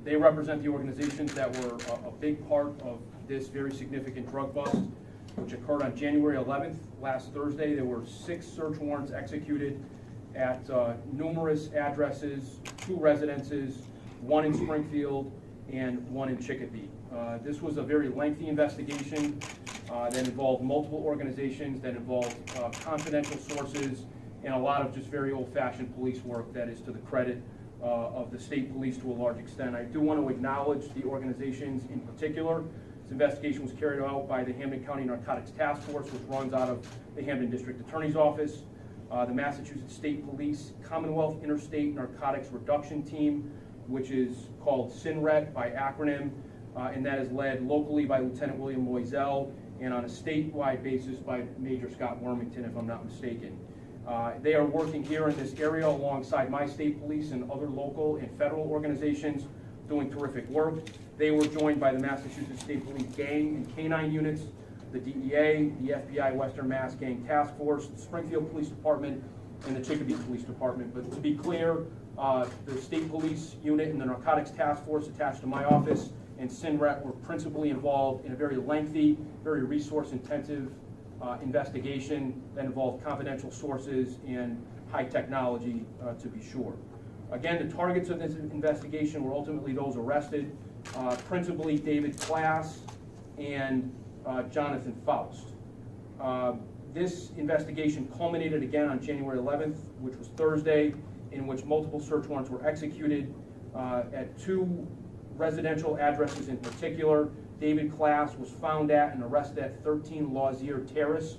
They represent the organizations that were a big part of this very significant drug bust, which occurred on January 11th, last Thursday. There were 6 search warrants executed at numerous addresses, 2 residences, 1 in Springfield and 1 in Chicopee. This was a very lengthy investigation that involved multiple organizations, that involved confidential sources, and a lot of just very old-fashioned police work that is to the credit of the state police to a large extent. I do want to acknowledge the organizations in particular. This investigation was carried out by the Hampden County Narcotics Taskforce, which runs out of the Hampden District Attorney's Office, the Massachusetts State Police Commonwealth Interstate Narcotics Reduction Team, which is called SINRET by acronym, and that is led locally by Lieutenant William Loisel and on a statewide basis by Major Scott Wormington, if I'm not mistaken. They are working here in this area alongside my state police and other local and federal organizations doing terrific work. They were joined by the Massachusetts State Police Gang and Canine Units, the DEA, the FBI Western Mass Gang Task Force, the Springfield Police Department, and the Chicopee Police Department. But to be clear, the State Police Unit and the Narcotics Task Force attached to my office and SINRET were principally involved in a very lengthy, very resource-intensive investigation that involved confidential sources and high technology, to be sure. Again, the targets of this investigation were ultimately those arrested, principally David Class and Jonathan Faust. This investigation culminated again on January 11th, which was Thursday, in which multiple search warrants were executed at 2 residential addresses in particular. David Class was found at and arrested at 13 Lausier Terrace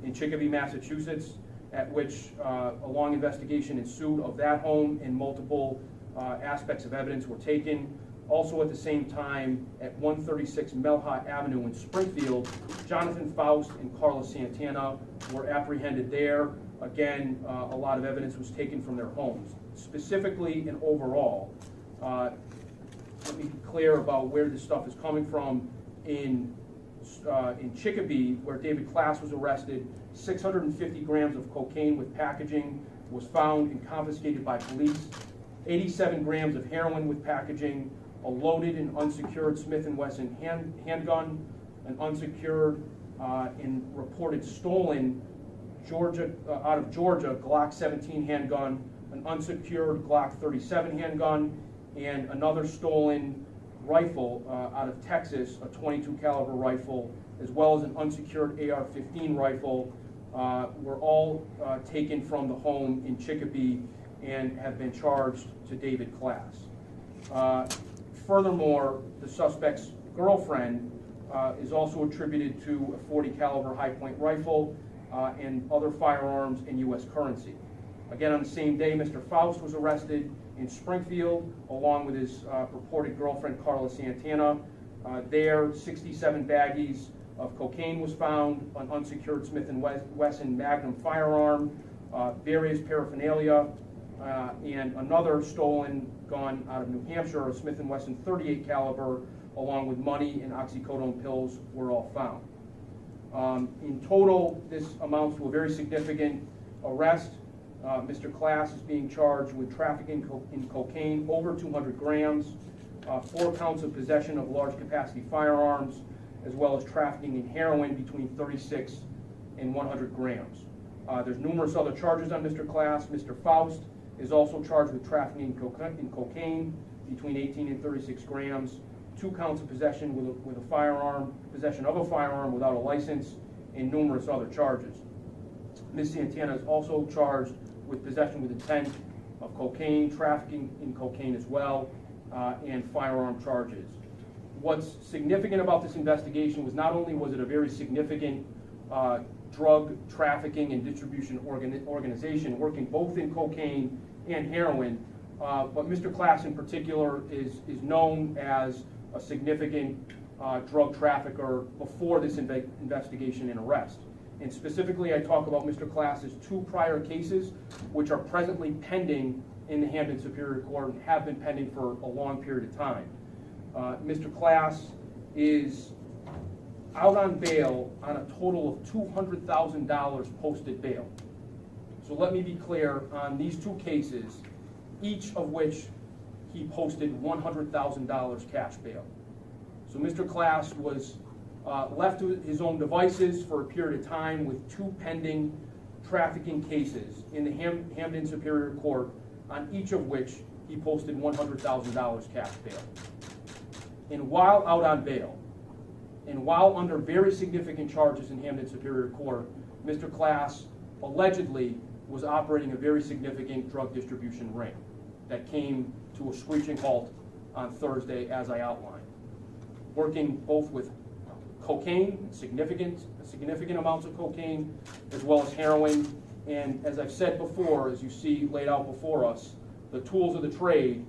in Chicopee, Massachusetts, at which a long investigation ensued of that home and multiple aspects of evidence were taken. Also at the same time, at 136 Melhot Avenue in Springfield, Jonathan Faust and Carla Santana were apprehended there. Again, a lot of evidence was taken from their homes. Specifically and overall, let me be clear about where this stuff is coming from. In Chicopee, where David Class was arrested, 650 grams of cocaine with packaging was found and confiscated by police, 87 grams of heroin with packaging, a loaded and unsecured Smith & Wesson handgun, an unsecured and reported stolen out of Georgia Glock 17 handgun, an unsecured Glock 37 handgun, and another stolen rifle out of Texas, a .22 caliber rifle, as well as an unsecured AR-15 rifle, were all taken from the home in Chicopee and have been charged to David Class. Furthermore, the suspect's girlfriend is also attributed to a .40 caliber high-point rifle and other firearms and U.S. currency. Again, on the same day, Mr. Faust was arrested in Springfield, along with his purported girlfriend, Carla Santana. There, 67 baggies of cocaine was found, an unsecured Smith & Wesson Magnum firearm, various paraphernalia, and another stolen gun out of New Hampshire, a Smith & Wesson .38 caliber, along with money and oxycodone pills were all found. In total, this amounts to a very significant arrest. Mr. Class is being charged with trafficking in cocaine over 200 grams, 4 counts of possession of large capacity firearms, as well as trafficking in heroin between 36 and 100 grams. There's numerous other charges on Mr. Class. Mr. Faust is also charged with trafficking in cocaine between 18 and 36 grams, 2 counts of possession with a firearm, possession of a firearm without a license, and numerous other charges. Ms. Santana is also charged with possession with intent of cocaine, trafficking in cocaine as well, and firearm charges. What's significant about this investigation was not only was it a very significant drug trafficking and distribution organization working both in cocaine and heroin, but Mr. Class in particular is known as a significant drug trafficker before this investigation and arrest. And specifically, I talk about Mr. Class's 2 prior cases, which are presently pending in the Hampden Superior Court and have been pending for a long period of time. Mr. Class is out on bail on a total of $200,000 posted bail. So let me be clear on these 2 cases, each of which he posted $100,000 cash bail. So Mr. Class was left to his own devices for a period of time with 2 pending trafficking cases in the Hampden Superior Court, on each of which he posted $100,000 cash bail. And while out on bail, and while under very significant charges in Hampden Superior Court, Mr. Class allegedly was operating a very significant drug distribution ring that came to a screeching halt on Thursday, as I outlined, working both with cocaine, significant amounts of cocaine, as well as heroin. And as I've said before, as you see laid out before us, the tools of the trade,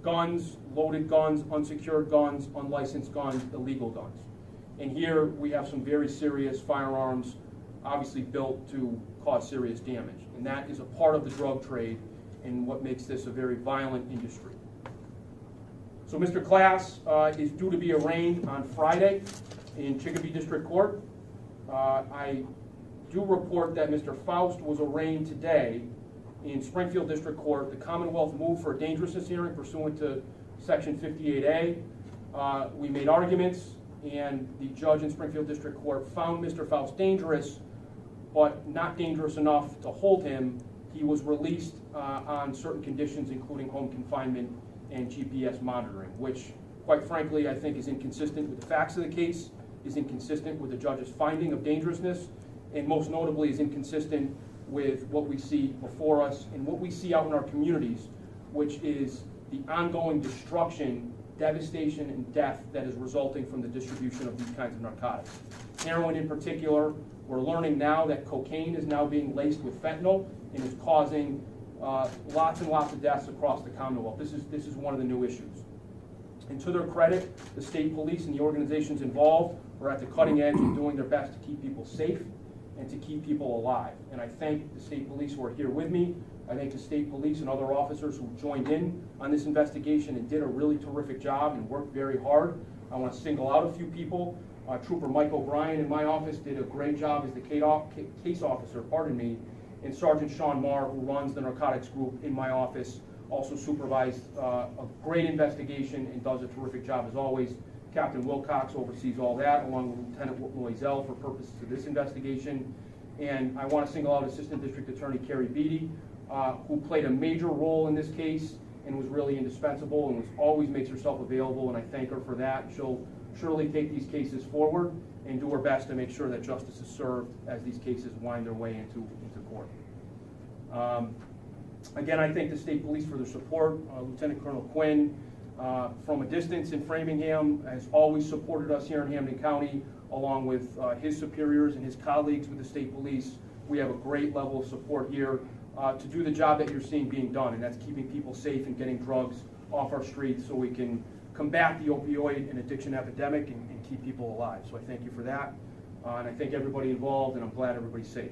guns, loaded guns, unsecured guns, unlicensed guns, illegal guns. And here we have some very serious firearms, obviously built to cause serious damage. And that is a part of the drug trade and what makes this a very violent industry. So Mr. Class is due to be arraigned on Friday in Chicopee District Court. I do report that Mr. Faust was arraigned today in Springfield District Court. The Commonwealth moved for a dangerousness hearing pursuant to Section 58A. We made arguments, and the judge in Springfield District Court found Mr. Faust dangerous, but not dangerous enough to hold him. He was released on certain conditions, including home confinement and GPS monitoring, which, quite frankly, I think is inconsistent with the facts of the case, is inconsistent with the judge's finding of dangerousness, and most notably is inconsistent with what we see before us and what we see out in our communities, which is the ongoing destruction, devastation, and death that is resulting from the distribution of these kinds of narcotics. Heroin in particular, we're learning now that cocaine is now being laced with fentanyl and is causing lots and lots of deaths across the Commonwealth. This is one of the new issues. And to their credit, the state police and the organizations involved are at the cutting edge of doing their best to keep people safe and to keep people alive. And I thank the state police who are here with me. I thank the state police and other officers who joined in on this investigation and did a really terrific job and worked very hard. I want to single out a few people. Trooper Mike O'Brien in my office did a great job as the case officer, and Sergeant Sean Marr, who runs the narcotics group in my office, also supervised a great investigation and does a terrific job as always. Captain Wilcox oversees all that, along with Lieutenant Loisel for purposes of this investigation. And I want to single out Assistant District Attorney Carrie Beatty, who played a major role in this case and was really indispensable and always makes herself available, and I thank her for that. She'll surely take these cases forward and do her best to make sure that justice is served as these cases wind their way into court. Again, I thank the state police for their support. Lieutenant Colonel Quinn, from a distance in Framingham, has always supported us here in Hampden County, along with his superiors and his colleagues with the state police. We have a great level of support here to do the job that you're seeing being done, and that's keeping people safe and getting drugs off our streets so we can combat the opioid and addiction epidemic and keep people alive. So I thank you for that, and I thank everybody involved, and I'm glad everybody's safe.